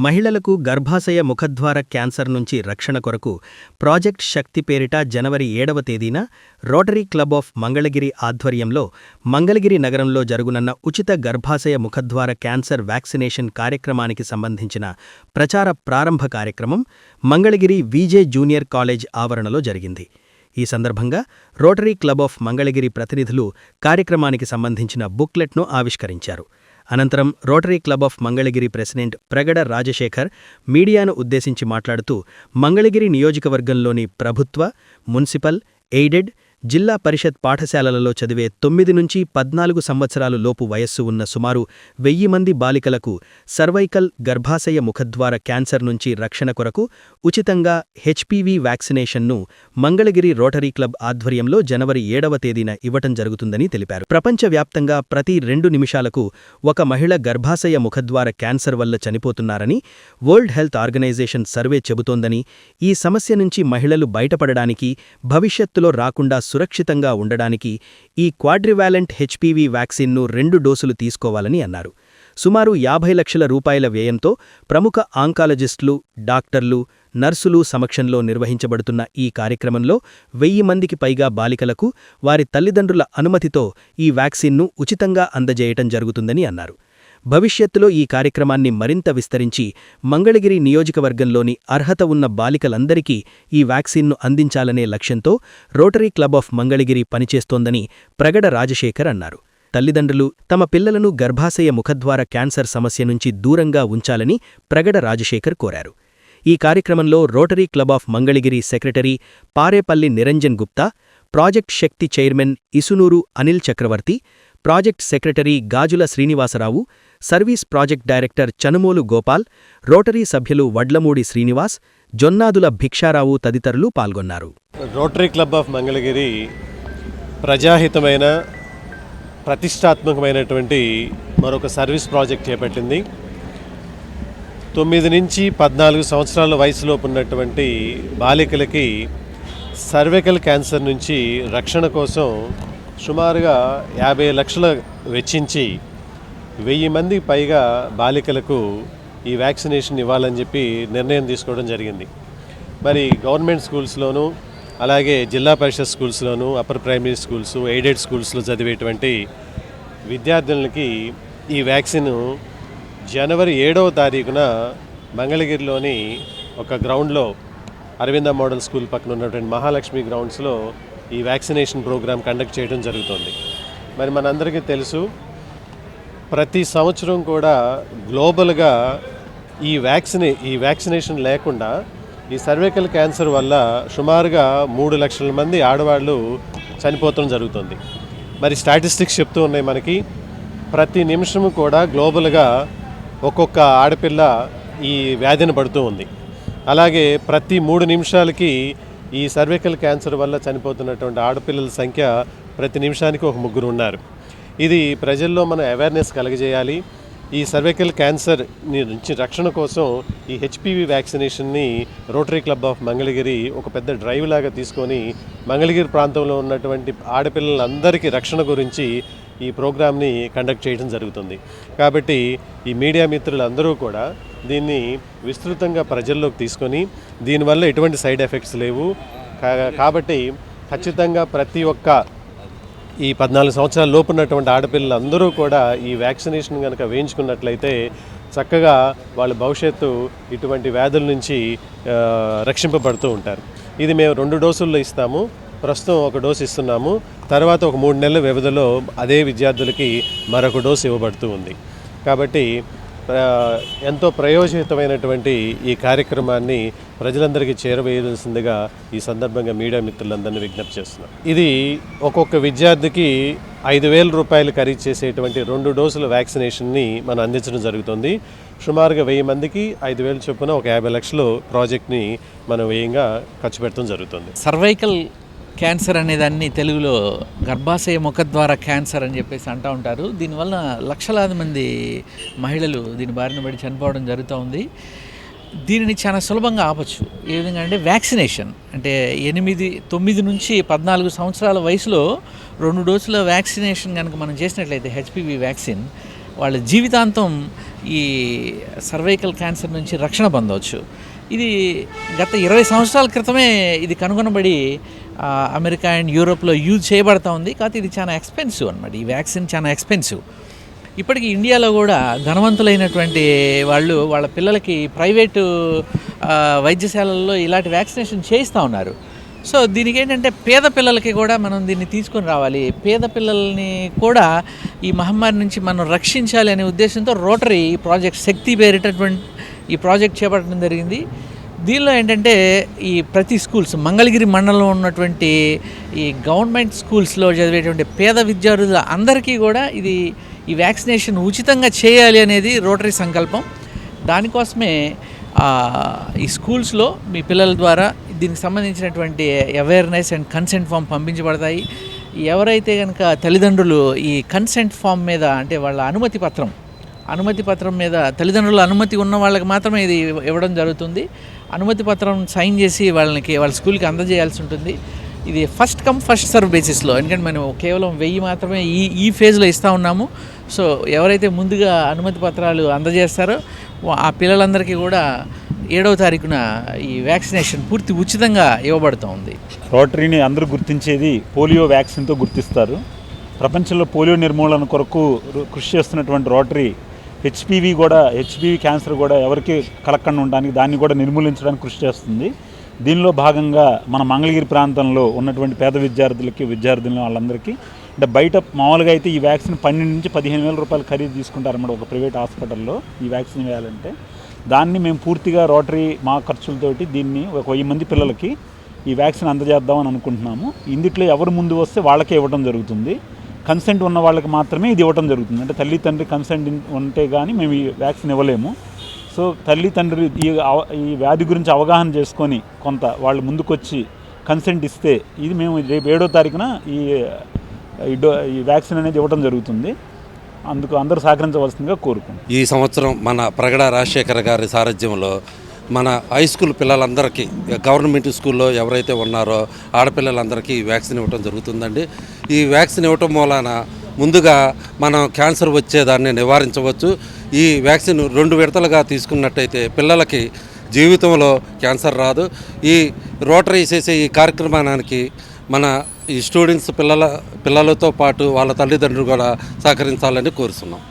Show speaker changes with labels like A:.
A: మహిళలకు గర్భాశయ ముఖద్వార క్యాన్సర్ నుంచి రక్షణ కొరకు ప్రాజెక్ట్ శక్తి పేరిట జనవరి 7వ తేదీన రోటరీ క్లబ్ ఆఫ్ మంగళగిరి ఆధ్వర్యంలో మంగళగిరి నగరంలో జరుగునున్న ఉచిత గర్భాశయ ముఖద్వార క్యాన్సర్ వ్యాక్సినేషన్ కార్యక్రమానికి సంబంధించిన ప్రచార ప్రారంభ కార్యక్రమం మంగళగిరి విజే జూనియర్ కాలేజ్ ఆవరణలో జరిగింది. ఈ సందర్భంగా రోటరీ క్లబ్ ఆఫ్ మంగళగిరి ప్రతినిధులు కార్యక్రమానికి సంబంధించిన బుక్లెట్ను ఆవిష్కరించారు. అనంతరం rotary club of Mangalagiri president Pragada Rajasekhar మీడియాను ఉద్దేశించి మాట్లాడుతూ మంగళగిరి నియోజకవర్గంలోని ప్రభుత్వ, మున్సిపల్, ఎయిడెడ్, జిల్లా పరిషత్ పాఠశాలలలో చదివే 9 నుంచి 14 సంవత్సరాలు లోపు వయస్సు ఉన్న సుమారు 1000 మంది బాలికలకు సర్వైకల్ గర్భాశయ ముఖద్వార క్యాన్సర్ నుంచి రక్షణ కొరకు ఉచితంగా హెచ్పివి వ్యాక్సినేషన్ను మంగళగిరి రోటరీ క్లబ్ ఆధ్వర్యంలో జనవరి 7వ తేదీన ఇవ్వటం జరుగుతుందని తెలిపారు. ప్రపంచవ్యాప్తంగా ప్రతి 2 నిమిషాలకు ఒక మహిళ గర్భాశయ ముఖద్వార క్యాన్సర్ వల్ల చనిపోతున్నారని వరల్డ్ హెల్త్ ఆర్గనైజేషన్ సర్వే చెబుతోందని, ఈ సమస్య నుంచి మహిళలు బయటపడడానికి, భవిష్యత్తులో రాకుండా సురక్షితంగా ఉండడానికి ఈ క్వాడ్రివాలెంట్ హెచ్పివి వ్యాక్సిన్ను 2 డోసులు తీసుకోవాలని అన్నారు. సుమారు 50 లక్షల రూపాయల వ్యయంతో ప్రముఖ ఆంకాలజిస్టులు, డాక్టర్లు, నర్సులు సమక్షంలో నిర్వహించబడుతున్న ఈ కార్యక్రమంలో 1000 మందికి పైగా బాలికలకు వారి తల్లిదండ్రుల అనుమతితో ఈ వ్యాక్సిన్ను ఉచితంగా అందజేయటం జరుగుతుందని అన్నారు. భవిష్యత్తులో ఈ కార్యక్రమాన్ని మరింత విస్తరించి మంగళగిరి నియోజకవర్గంలోని అర్హత ఉన్న బాలికలందరికీ ఈ వ్యాక్సిన్ను అందించాలనే లక్ష్యంతో రోటరీ క్లబ్ ఆఫ్ మంగళగిరి పనిచేస్తోందని ప్రగడ రాజశేఖర్ అన్నారు. తల్లిదండ్రులు తమ పిల్లలను గర్భాశయ ముఖద్వార క్యాన్సర్ సమస్య నుంచి దూరంగా ఉంచాలని ప్రగడ రాజశేఖర్ కోరారు. ఈ కార్యక్రమంలో rotary club of Mangalagiri secretary Parepalli Niranjan Gupta, project Shakti chairman Isunuru Anil Chakravarthi, project secretary Gajula Srinivasarao, service project director Chanumolu Gopal, rotary సభ్యులు వడ్లమూడి శ్రీనివాస్, జొన్నాదుల భిక్షారావు తదితరులు పాల్గొన్నారు.
B: రోటరీ క్లబ్ ఆఫ్ మంగళగిరి ప్రజాహితమైన, ప్రతిష్టాత్మకమైనటువంటి మరొక సర్వీస్ ప్రాజెక్ట్ చేపట్టింది. 9 నుంచి 14 సంవత్సరాల వయసులోపు ఉన్నటువంటి బాలికలకి సర్వైకల్ క్యాన్సర్ నుంచి రక్షణ కోసం సుమారుగా 50 లక్షలు వెచ్చించి 1000 మందికి పైగా బాలికలకు ఈ వ్యాక్సినేషన్ ఇవ్వాలని చెప్పి నిర్ణయం తీసుకోవడం జరిగింది. మరి గవర్నమెంట్ స్కూల్స్లోనూ, అలాగే జిల్లా పరిషత్ స్కూల్స్లోనూ, అప్పర్ ప్రైమరీ స్కూల్స్, ఎయిడెడ్ స్కూల్స్లో చదివేటువంటి విద్యార్థులకి ఈ వ్యాక్సిన్ జనవరి 7వ తారీఖున మంగళగిరిలోని ఒక గ్రౌండ్లో, అరవింద మోడల్ స్కూల్ పక్కన ఉన్నటువంటి మహాలక్ష్మి గ్రౌండ్స్లో ఈ వ్యాక్సినేషన్ ప్రోగ్రాం కండక్ట్ చేయడం జరుగుతుంది. మరి మనందరికీ తెలుసు, ప్రతి సంవత్సరం కూడా గ్లోబల్గా ఈ వ్యాక్సినేషన్ లేకుండా ఈ సర్వైకల్ క్యాన్సర్ వల్ల సుమారుగా 3 లక్షల మంది ఆడవాళ్ళు చనిపోవడం జరుగుతుంది. మరి స్టాటిస్టిక్స్ చెప్తూ ఉన్నాయి మనకి, ప్రతి నిమిషము కూడా గ్లోబల్గా ఒక్కొక్క ఆడపిల్ల ఈ వ్యాధిని పడుతూ ఉంది. అలాగే ప్రతి 3 నిమిషాలకి ఈ సర్వైకల్ క్యాన్సర్ వల్ల చనిపోతున్నటువంటి ఆడపిల్లల సంఖ్య ప్రతి నిమిషానికి ఒక 3 ఉన్నారు. ఇది ప్రజల్లో మనం అవేర్నెస్ కలగజేయాలి. ఈ సర్వైకల్ క్యాన్సర్ నుంచి రక్షణ కోసం ఈ హెచ్పివి వ్యాక్సినేషన్ని రోటరీ క్లబ్ ఆఫ్ మంగళగిరి ఒక పెద్ద డ్రైవ్ లాగా తీసుకొని మంగళగిరి ప్రాంతంలో ఉన్నటువంటి ఆడపిల్లలందరికీ రక్షణ గురించి ఈ ప్రోగ్రామ్ని కండక్ట్ చేయడం జరుగుతుంది. కాబట్టి ఈ మీడియా మిత్రులందరూ కూడా దీన్ని విస్తృతంగా ప్రజల్లోకి తీసుకొని, దీనివల్ల ఎటువంటి సైడ్ ఎఫెక్ట్స్ లేవు కాబట్టి ఖచ్చితంగా ప్రతి ఒక్క ఈ 14 సంవత్సరాల లోపు ఉన్నటువంటి ఆడపిల్లలందరూ కూడా ఈ వ్యాక్సినేషన్ కనుక వేయించుకున్నట్లయితే చక్కగా వాళ్ళ భవిష్యత్తు ఇటువంటి వ్యాధుల నుంచి రక్షింపబడుతూ ఉంటారు. ఇది మేము 2 డోసుల్లో ఇస్తాము. ప్రస్తుతం 1 డోసు ఇస్తున్నాము. తర్వాత ఒక 3 నెలల వ్యవధిలో అదే విద్యార్థులకి మరొక డోసు ఇవ్వబడుతూ ఉంది. కాబట్టి ఎంతో ప్రయోజనమైనటువంటి ఈ కార్యక్రమాన్ని ప్రజలందరికీ చేరవేయాల్సిందిగా ఈ సందర్భంగా మీడియా మిత్రులందరినీ విజ్ఞప్తి చేస్తున్నాం. ఇది ఒక్కొక్క విద్యార్థికి 5,000 రూపాయలు ఖరీదు చేసేటువంటి 2 డోసుల వ్యాక్సినేషన్ని మనం అందించడం జరుగుతుంది. సుమారుగా 1000 మందికి 5,000 చొప్పున ఒక 50 లక్షలు ప్రాజెక్ట్ని మనం వ్యయంగా ఖర్చు పెట్టడం జరుగుతుంది.
C: సర్వైకల్ క్యాన్సర్ అనేదాన్ని తెలుగులో గర్భాశయ ముఖద్వార క్యాన్సర్ అని చెప్పేసి అంటూ ఉంటారు. దీనివల్ల లక్షలాది మంది మహిళలు దీని బారిన పడి చనిపోవడం జరుగుతూ ఉంది. దీనిని చాలా సులభంగా ఆపచ్చు. ఏ విధంగా అంటే వ్యాక్సినేషన్ అంటే 9 నుంచి 14 సంవత్సరాల వయసులో 2 డోసుల వ్యాక్సినేషన్ కనుక మనం చేసినట్లయితే హెచ్పివి వ్యాక్సిన్ వాళ్ళ జీవితాంతం ఈ సర్వైకల్ క్యాన్సర్ నుంచి రక్షణ పొందవచ్చు. ఇది గత 20 సంవత్సరాల క్రితమే ఇది కనుగొనబడి అమెరికా అండ్ యూరోప్లో యూజ్ చేయబడతా ఉంది. కాకపోతే ఇది చాలా ఎక్స్పెన్సివ్ అనమాట. ఈ వ్యాక్సిన్ చాలా ఎక్స్పెన్సివ్. ఇప్పటికి ఇండియాలో కూడా ధనవంతులైనటువంటి వాళ్ళు వాళ్ళ పిల్లలకి ప్రైవేటు వైద్యశాలల్లో ఇలాంటి వ్యాక్సినేషన్ చేయిస్తూ ఉన్నారు. సో దీనికి ఏంటంటే పేద పిల్లలకి కూడా మనం దీన్ని తీసుకొని రావాలి, పేద పిల్లల్ని కూడా ఈ మహమ్మారి నుంచి మనం రక్షించాలి అనే ఉద్దేశంతో రోటరీ ప్రాజెక్ట్ శక్తి పేరిటటువంటి ఈ ప్రాజెక్ట్ చేపట్టడం జరిగింది. దీనిలో ఏంటంటే ఈ ప్రతి స్కూల్స్ మంగళగిరి మండలంలో ఉన్నటువంటి ఈ గవర్నమెంట్ స్కూల్స్లో చదివేటువంటి పేద విద్యార్థుల అందరికీ కూడా ఈ వ్యాక్సినేషన్ ఉచితంగా చేయాలి అనేది రోటరీ సంకల్పం. దానికోసమే ఈ స్కూల్స్లో మీ పిల్లల ద్వారా దీనికి సంబంధించినటువంటి అవేర్నెస్ అండ్ కన్సెంట్ ఫామ్ పంపించబడతాయి. ఎవరైతే కనుక తల్లిదండ్రులు ఈ కన్సెంట్ ఫామ్ మీద అంటే వాళ్ళ అనుమతి పత్రం మీద తల్లిదండ్రుల అనుమతి ఉన్న వాళ్ళకి మాత్రమే ఇది ఇవ్వడం జరుగుతుంది. అనుమతి పత్రం సైన్ చేసి వాళ్ళ స్కూల్కి అందజేయాల్సి ఉంటుంది. ఇది ఫస్ట్ కమ్ ఫస్ట్ సర్వ్ బేసిస్లో, ఎందుకంటే మనం కేవలం 1000 మాత్రమే ఈ ఫేజ్లో ఇస్తూ ఉన్నాము. సో ఎవరైతే ముందుగా అనుమతి పత్రాలు అందజేస్తారో ఆ పిల్లలందరికీ కూడా 7వ తారీఖున ఈ వ్యాక్సినేషన్ పూర్తి ఉచితంగా ఇవ్వబడుతూ ఉంది.
D: రోటరీని అందరూ గుర్తించేది పోలియో వ్యాక్సిన్తో గుర్తిస్తారు. ప్రపంచంలో పోలియో నిర్మూలన కొరకు కృషి చేస్తున్నటువంటి రోటరీ హెచ్పివి క్యాన్సర్ కూడా ఎవరికి కలగకుండా ఉండడానికి దాన్ని కూడా నిర్మూలించడానికి కృషి చేస్తుంది. దీనిలో భాగంగా మన మంగళగిరి ప్రాంతంలో ఉన్నటువంటి పేద విద్యార్థులను వాళ్ళందరికీ అంటే బయట మామూలుగా అయితే ఈ వ్యాక్సిన్ 12 నుంచి 15,000 రూపాయలు ఖరీదు తీసుకుంటారన్నమాట ఒక ప్రైవేట్ హాస్పిటల్లో ఈ వ్యాక్సిన్ వేయాలంటే. దాన్ని మేము పూర్తిగా రోటరీ మా ఖర్చులతోటి దీన్ని ఒక 1000 మంది పిల్లలకి ఈ వ్యాక్సిన్ అందజేద్దామని అనుకుంటున్నాము. ఇందుట్లో ఎవరు ముందు వస్తే వాళ్ళకే ఇవ్వడం జరుగుతుంది. కన్సెంట్ ఉన్న వాళ్ళకి మాత్రమే ఇది ఇవ్వడం జరుగుతుంది. అంటే తల్లి తండ్రి కన్సెంట్ ఉంటే కానీ మేము ఈ వ్యాక్సిన్ ఇవ్వలేము. సో తల్లి తండ్రి ఈ వ్యాధి గురించి అవగాహన చేసుకొని కొంత వాళ్ళు ముందుకొచ్చి కన్సెంట్ ఇస్తే ఇది మేము రేపు 7వ తారీఖున ఈ వ్యాక్సిన్ అనేది ఇవ్వడం జరుగుతుంది. అందుకు అందరూ సహకరించవలసిందిగా కోరుకుంటున్నాం.
E: ఈ సంవత్సరం మన ప్రగడ రాజశేఖర్ గారి సారథ్యంలో మన హై స్కూల్ పిల్లలందరికీ గవర్నమెంట్ స్కూల్లో ఎవరైతే ఉన్నారో ఆడపిల్లలందరికీ వ్యాక్సిన్ ఇవ్వడం జరుగుతుందండి. ఈ వ్యాక్సిన్ ఇవ్వటం మూలాన ముందుగా మనం క్యాన్సర్ వచ్చేదాన్ని నివారించవచ్చు. ఈ వ్యాక్సిన్ 2 విడతలుగా తీసుకున్నట్టయితే పిల్లలకి జీవితంలో క్యాన్సర్ రాదు. ఈ రోటరీ చేసే ఈ కార్యక్రమానికి మన ఈ స్టూడెంట్స్ పిల్లలతో పాటు వాళ్ళ తల్లిదండ్రులు కూడా సహకరించాలని కోరుతున్నాం.